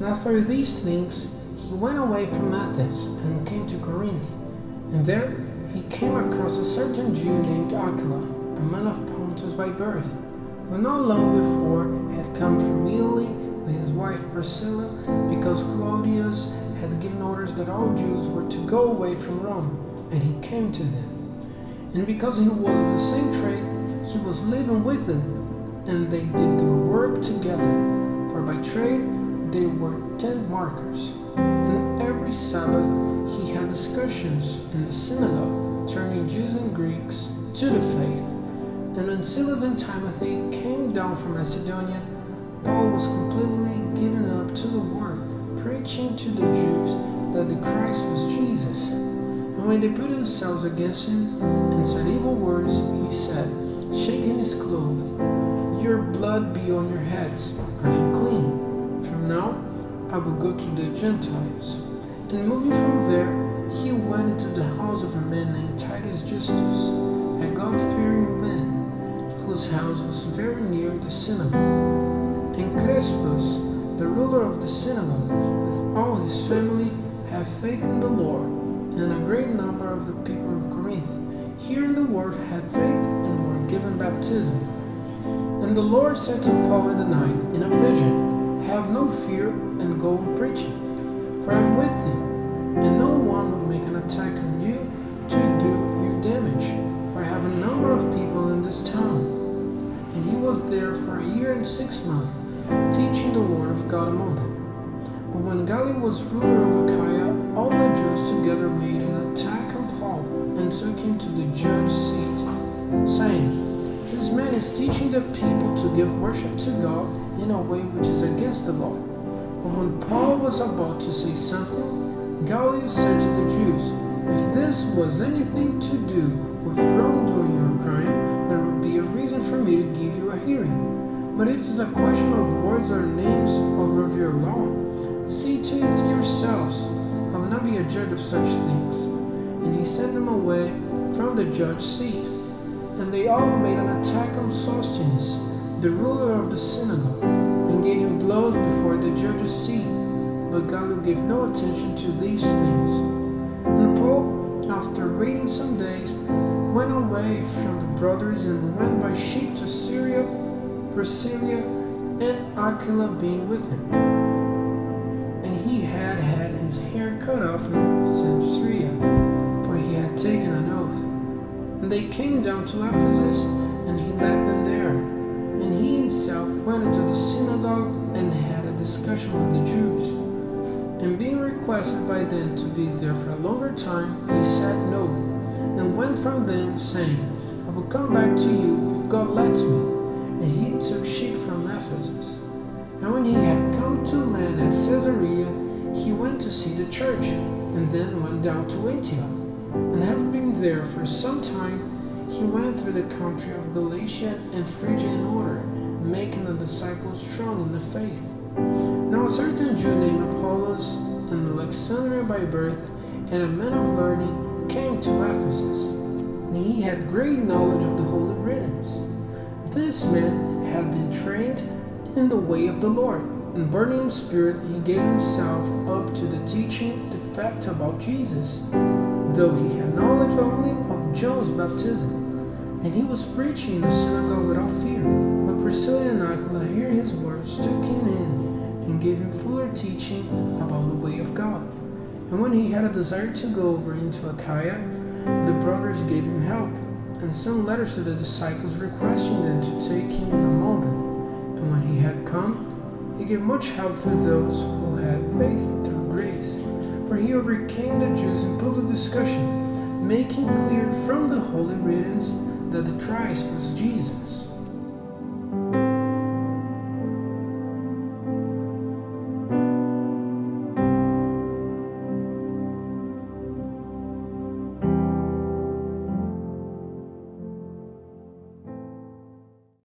And after these things, he went away from Athens and came to Corinth. And there he came across a certain Jew named Aquila, a man of Pontus by birth, who not long before had come from Italy with his wife Priscilla, because Claudius had given orders that all Jews were to go away from Rome, and he came to them. And because he was of the same trade, he was living with them, and they did their work together, for by trade they were tent makers. And every Sabbath he had discussions in the synagogue, turning Jews and Greeks to the faith. And when Silas and Timothy came down from Macedonia, Paul was completely given up to the word, preaching to the Jews that the Christ was Jesus. And when they put themselves against him and said evil words, he said, shaking his clothes, "Your blood be on your heads, I am clean. From now I will go to the Gentiles." And moving from there, he went into the house of a man named Titus Justus, a God-fearing man, whose house was very near the synagogue. And Crispus, the ruler of the synagogue, with all his family, had faith in the Lord, and a great number of the people of Corinth, hearing the word, had faith and were given baptism. And the Lord said to Paul in the night, in a vision, "Have no fear, and go on preaching, for I am with you, and no one will make an attack on you to do you damage, for I have a number of people in this town." And he was there for a year and 6 months, teaching the word of God among them. But when Gallio was ruler of Achaia, all the Jews together made an attack on Paul and took him to the judge's seat, saying, "This man is teaching the people to give worship to God in a way which is against the law." But when Paul was about to say something, Gallio said to the Jews, "If this was anything to do with wrongdoing or crime, there would be a reason for me to give you a hearing. But if it's a question of words or names of your law, see to it yourselves. I will not be a judge of such things." And he sent them away from the judge's seat. And they all made an attack on Sosthenes, the ruler of the synagogue, and gave him blows before the judge's seat. But Gallio gave no attention to these things. And Paul, after waiting some days, went away from the brothers and went by ship to Syria, Priscilla and Aquila being with him. And he had had his hair cut off in Caesarea, for he had taken an oath. And they came down to Ephesus, and he left them there. And he himself went into the synagogue and had a discussion with the Jews. And being requested by them to be there for a longer time, he said no, and went from them, saying, "I will come back to you if God lets me." And he took ship from Ephesus. And when he had come to land at Caesarea, he went to see the church, and then went down to Antioch. And having been there for some time, he went through the country of Galatia and Phrygia in order, making the disciples strong in the faith. Now a certain Jew named Apollos, an Alexandria by birth, and a man of learning, came to Ephesus, and he had great knowledge of the Holy Writings. This man had been trained in the way of the Lord, and burning in spirit, he gave himself up to the teaching the fact about Jesus, though he had knowledge only of John's baptism. And he was preaching in the synagogue without fear. But Priscilla and Aquila, hearing his words, took him in and gave him fuller teaching about the way of God. And when he had a desire to go over into Achaia, the brothers gave him help, and sent letters to the disciples requesting them to take him among them. And when he had come, he gave much help to those who had faith through grace. For he overcame the Jews in public discussion, making clear from the Holy Writings that the Christ was Jesus.